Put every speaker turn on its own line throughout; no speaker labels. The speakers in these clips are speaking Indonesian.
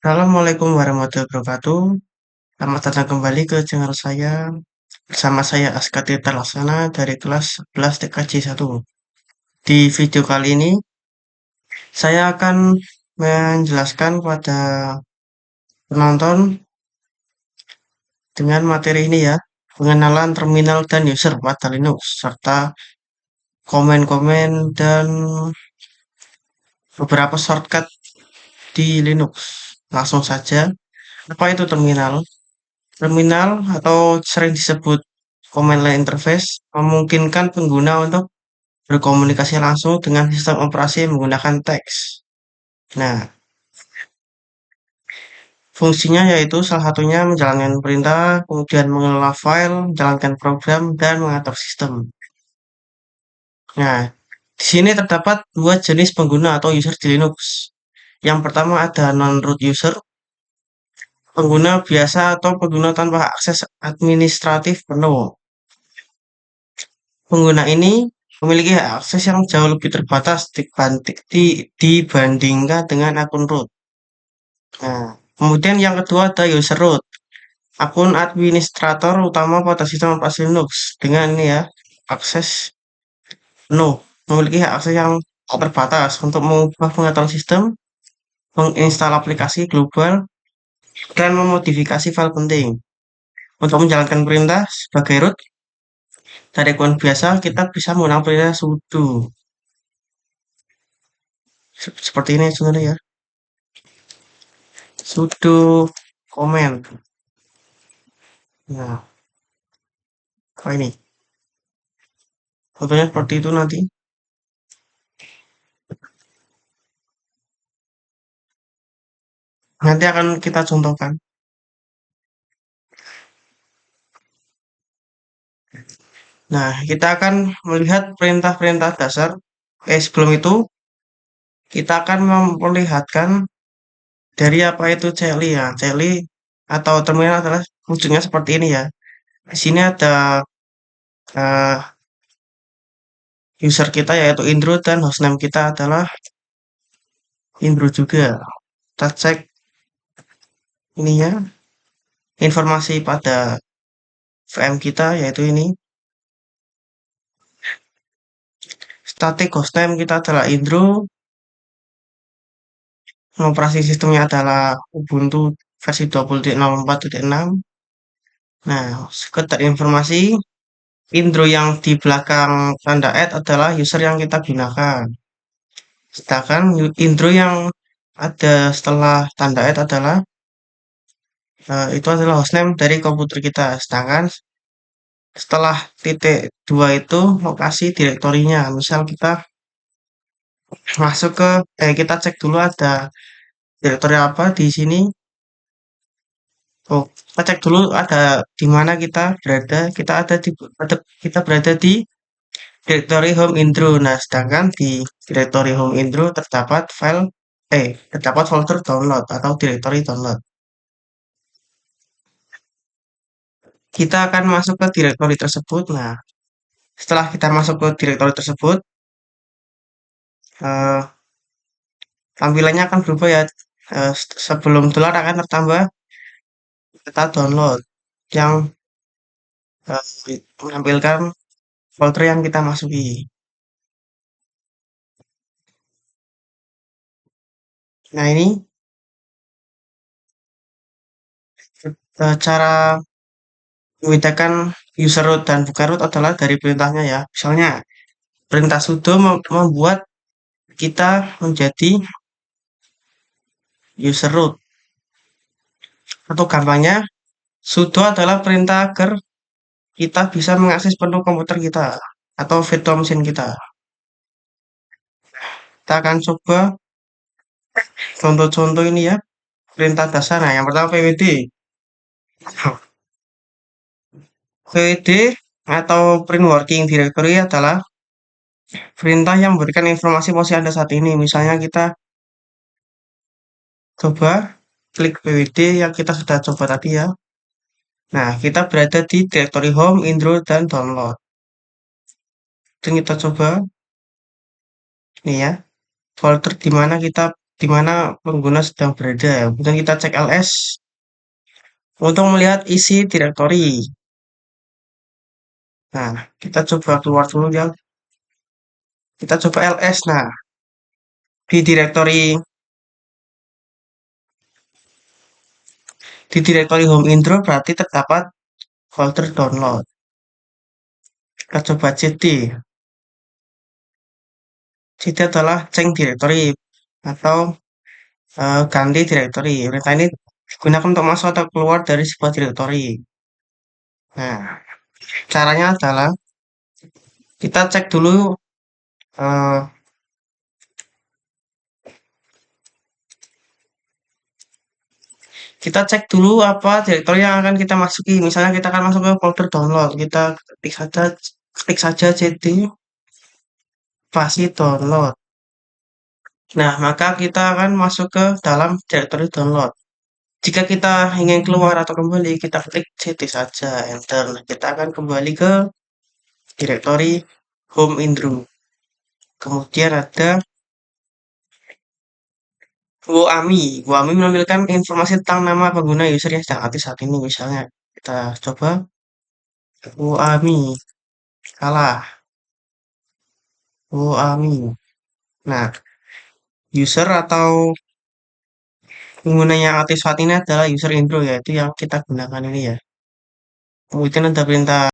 Assalamualaikum warahmatullahi wabarakatuh. Selamat datang kembali ke channel saya. Bersama saya Aska Tirta Laksana dari kelas 11 TKJ 1. Di video kali ini, saya akan menjelaskan pada penonton dengan materi ini ya, pengenalan terminal dan user pada Linux, serta komen-komen dan beberapa shortcut di Linux. Langsung saja, apa itu terminal? Terminal atau sering disebut command line interface memungkinkan pengguna untuk berkomunikasi langsung dengan sistem operasi menggunakan teks. Nah, fungsinya yaitu salah satunya menjalankan perintah, kemudian mengelola file, menjalankan program, dan mengatur sistem. Nah, di sini terdapat dua jenis pengguna atau user di Linux. Yang pertama ada non-root user, pengguna biasa atau pengguna tanpa akses administratif penuh. Pengguna ini memiliki akses yang jauh lebih terbatas dibandingkan dengan akun root. Nah, kemudian yang kedua ada user root, akun administrator utama pada sistem operasi Linux dengan ini ya, akses penuh, memiliki akses yang tak terbatas untuk mengubah pengaturan sistem, menginstal aplikasi global, dan memodifikasi file penting. Untuk menjalankan perintah sebagai root, dari akun biasa kita bisa menggunakan perintah sudo. Seperti ini sebenarnya ya. Sudo comment. Nah, ini. Contohnya seperti itu nanti. Nanti akan kita contohkan. Nah, kita akan melihat perintah-perintah dasar. Sebelum itu, kita akan memperlihatkan dari apa itu CLI ya. CLI atau terminal adalah wujudnya seperti ini ya. Di sini ada uh, user kita yaitu Indro dan hostname kita adalah Indro juga. Kita cek ini ya, informasi pada VM kita yaitu ini. Static hostname kita adalah Indro. Operasi sistemnya adalah Ubuntu versi 20.04.6. Nah, sekedar informasi, intro yang di belakang tanda add adalah user yang kita gunakan. Sedangkan intro yang ada setelah tanda add adalah itu adalah hostname dari komputer kita. Sedangkan setelah titik 2 itu lokasi direktorinya. Misal kita masuk ke kita cek dulu ada direktori apa di sini. Oh, kita cek dulu ada di mana kita berada. Kita berada di direktori home intro. Nah, sedangkan di direktori home intro terdapat folder download atau direktori download. Kita akan masuk ke direktori tersebut. Nah, setelah kita masuk ke direktori tersebut, eh, tampilannya akan berubah ya. Sebelum dolar akan tertambah kita download yang menampilkan folder yang kita masuki. Nah, ini cara membedakan user root dan bukan root adalah dari perintahnya ya. Misalnya, perintah sudo membuat kita menjadi user root. Atau gampangnya, sudo adalah perintah agar kita bisa mengakses penuh komputer kita atau virtual machine kita. Kita akan coba contoh-contoh ini ya, perintah dasar. Nah, yang pertama pwd. pwd atau print working directory adalah perintah yang memberikan informasi posisi Anda saat ini. Misalnya kita coba klik pwd yang kita sudah coba tadi ya. Nah, kita berada di direktori home, intro, dan download. Dan kita coba ini ya, folder di mana kita di mana pengguna sedang berada. Kemudian kita cek ls untuk melihat isi direktori. Nah, kita coba keluar dulu ya. Kita coba ls. Nah, di direktori home intro berarti terdapat folder download. Kita coba cd. Cd adalah change directory atau ganti directory. Perintah ini digunakan untuk masuk atau keluar dari sebuah directory. Nah, caranya adalah kita cek dulu eh, kita cek dulu apa direktori yang akan kita masuki. Misalnya kita akan masuk ke folder download. Kita klik saja cd spasi download. Nah, maka kita akan masuk ke dalam direktori download. Jika kita ingin keluar atau kembali, kita klik cd saja, enter. Nah, kita akan kembali ke direktori home intro. Kemudian ada WoAmi. WoAmi menampilkan informasi tentang nama pengguna user yang sedang aktif saat ini. Misalnya, kita coba WoAmi. Kalah. WoAmi. Nah, user atau pengguna yang aktif saat ini adalah user intro, yaitu yang kita gunakan ini ya. Kemudian ada perintah.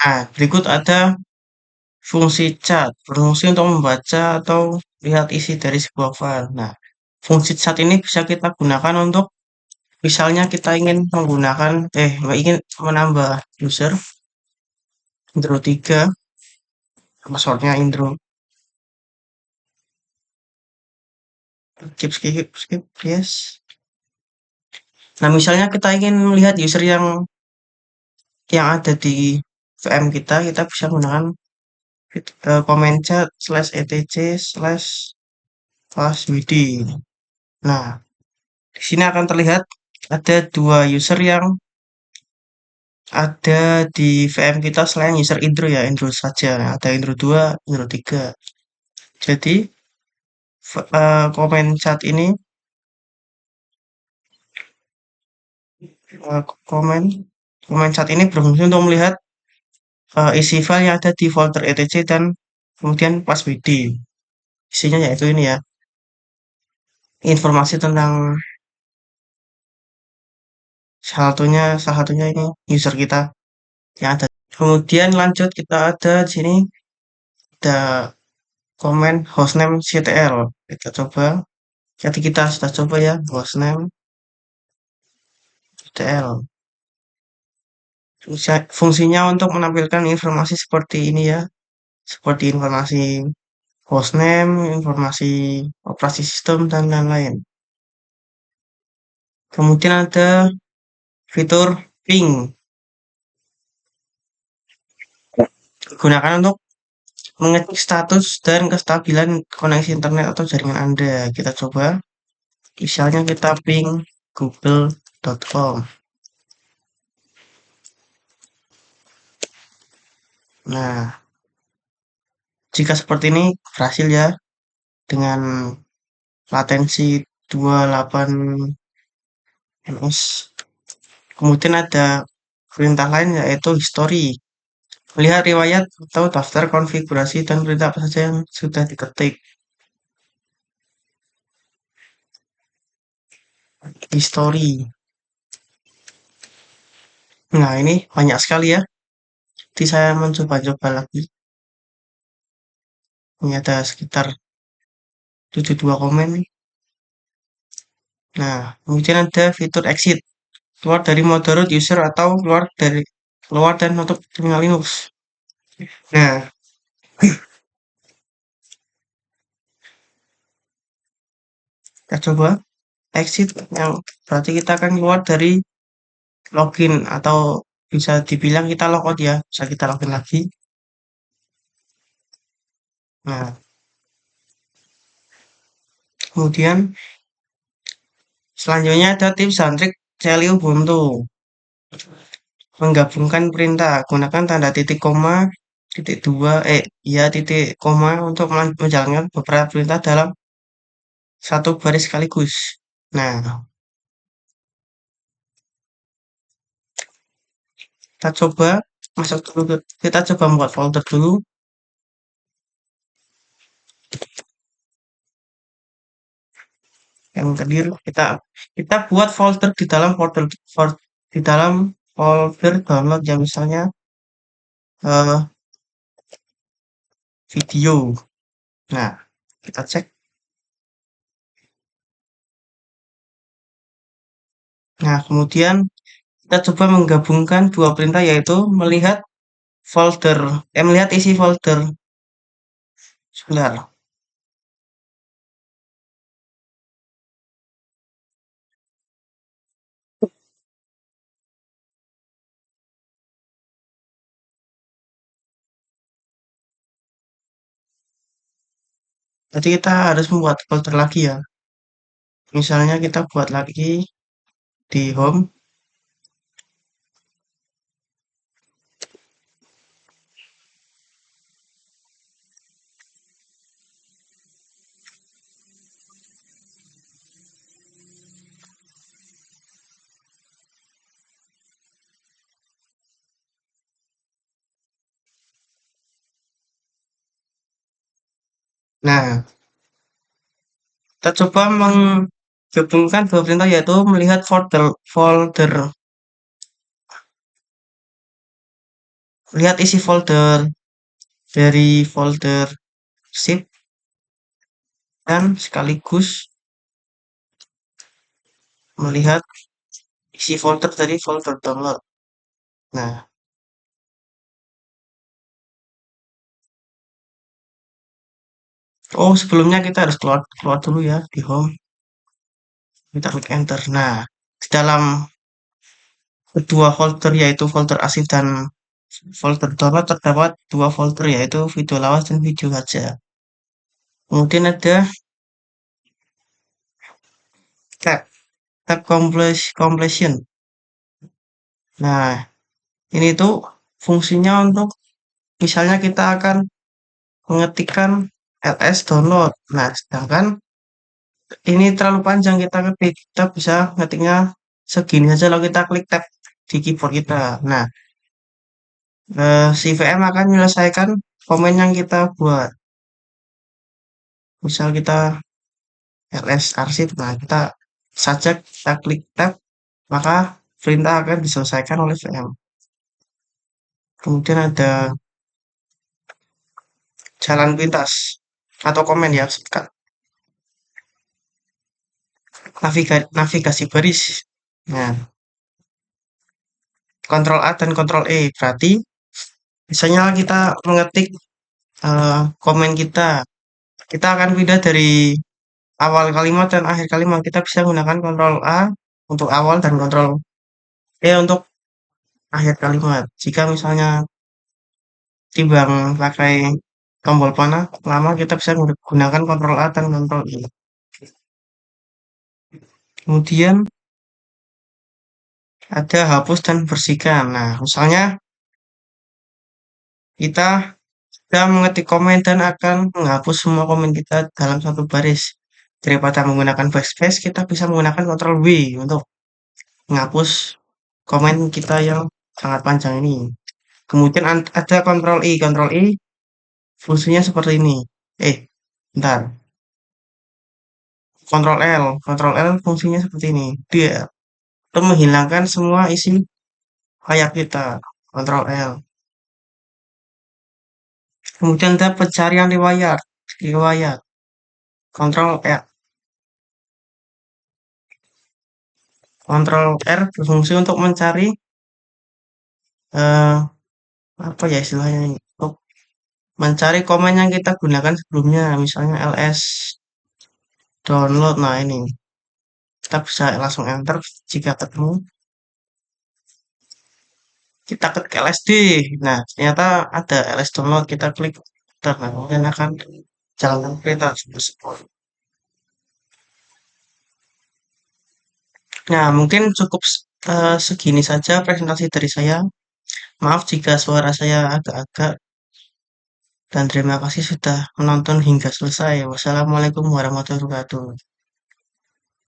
Nah, berikut ada fungsi chat, berfungsi untuk membaca atau lihat isi dari sebuah file. Nah, fungsi chat ini bisa kita gunakan untuk misalnya kita ingin ingin menambah user intro 3, passwordnya intro. Skip, yes. Nah, misalnya kita ingin melihat user yang ada di VM kita bisa menggunakan comment chat /etc/passwd. Nah, di sini akan terlihat ada dua user yang ada di VM kita selain user intro ya, intro saja. Nah, ada intro 2, intro 3. Jadi, comment chat ini, uh, comment, comment chat ini berfungsi untuk melihat isi file yang ada di folder etc dan kemudian passwd. Isinya yaitu ini ya, informasi tentang salah satunya ini user kita yang ada. Kemudian lanjut kita ada di sini ada komen hostname ctl. Kita coba. Jadi kita sudah coba ya hostname ctl. Fungsinya untuk menampilkan informasi seperti ini ya, seperti informasi hostname, informasi operasi sistem dan lain-lain. Kemudian ada fitur ping. Gunakan untuk mengecek status dan kestabilan koneksi internet atau jaringan Anda. Kita coba. Misalnya kita ping google.com. Nah, jika seperti ini berhasil ya dengan latensi 28 ms. Kemudian ada perintah lain yaitu history. Melihat riwayat atau daftar konfigurasi dan perintah apa saja yang sudah diketik. History. Nah, ini banyak sekali ya. Jadi saya mencoba-coba lagi. Ini ada sekitar 72 komen. Nah, kemudian ada fitur exit. Keluar dari mode root user atau keluar dan menutup terminal Linux. Nah, kita coba exit yang berarti kita akan keluar dari login atau bisa dibilang kita logout ya. Bisa kita login lagi. Nah, kemudian selanjutnya ada tips dan trik Celi Ubuntu. Menggabungkan perintah. Gunakan tanda titik koma, titik dua, titik koma untuk menjalankan beberapa perintah dalam satu baris sekaligus. Nah, kita coba masuk dulu kita coba membuat folder dulu. Yang terakhir kita kita buat folder di dalam di dalam folder download ya misalnya eh, video. Nah, kita cek. Nah, kemudian kita coba menggabungkan dua perintah yaitu folder, melihat isi folder. Sebentar. Jadi kita harus membuat folder lagi ya. Misalnya kita buat lagi di home. Nah, kita coba menggabungkan dua perintah yaitu melihat folder, lihat isi folder dari folder zip dan sekaligus melihat isi folder dari folder download. Nah, oh sebelumnya kita harus keluar keluar dulu ya di home. Kita klik enter. Nah, di dalam kedua folder yaitu folder arsip dan folder download terdapat dua folder yaitu video lawas dan video saja. Kemudian ada tab completion. Nah, ini tuh fungsinya untuk misalnya kita akan mengetikkan ls download. Nah, sedangkan ini terlalu panjang kita ketik, kita bisa ngetiknya segini saja kalau kita klik tab di keyboard kita. Nah, si VM akan menyelesaikan komen yang kita buat. Misal kita ls arsip, nah kita saja kita klik tab, maka perintah akan diselesaikan oleh VM. Kemudian ada jalan pintas atau komen ya, navigasi baris. Nah, Ctrl A dan Ctrl E berarti misalnya kita mengetik komen kita akan pindah dari awal kalimat dan akhir kalimat. Kita bisa menggunakan Ctrl A untuk awal dan Ctrl E untuk akhir kalimat. Jika misalnya timbang pakai tombol panah lama, kita bisa menggunakan Ctrl A dan Ctrl E. Kemudian ada hapus dan bersihkan. Nah, misalnya kita sudah mengetik komen dan akan menghapus semua komen kita dalam satu baris. Daripada menggunakan backspace, kita bisa menggunakan Ctrl W untuk menghapus komen kita yang sangat panjang ini. Kemudian ada Ctrl I. Ctrl I fungsinya seperti ini. Bentar. Ctrl L. Ctrl L fungsinya seperti ini. Dia untuk menghilangkan semua isi layar kita. Ctrl L. Kemudian ada pencarian riwayat. Riwayat. Ctrl R. Ctrl R berfungsi untuk mencari eh, apa ya istilahnya ini? Untuk mencari komen yang kita gunakan sebelumnya, misalnya ls download. Nah, ini kita bisa langsung enter jika ketemu. Kita klik LSD. Nah, ternyata ada ls download. Kita klik enter. Nah, kemudian akan jalankan perintah tersebut. Nah, mungkin cukup segini saja presentasi dari saya. Maaf jika suara saya agak-agak dan terima kasih sudah menonton hingga selesai. Wassalamualaikum warahmatullahi wabarakatuh.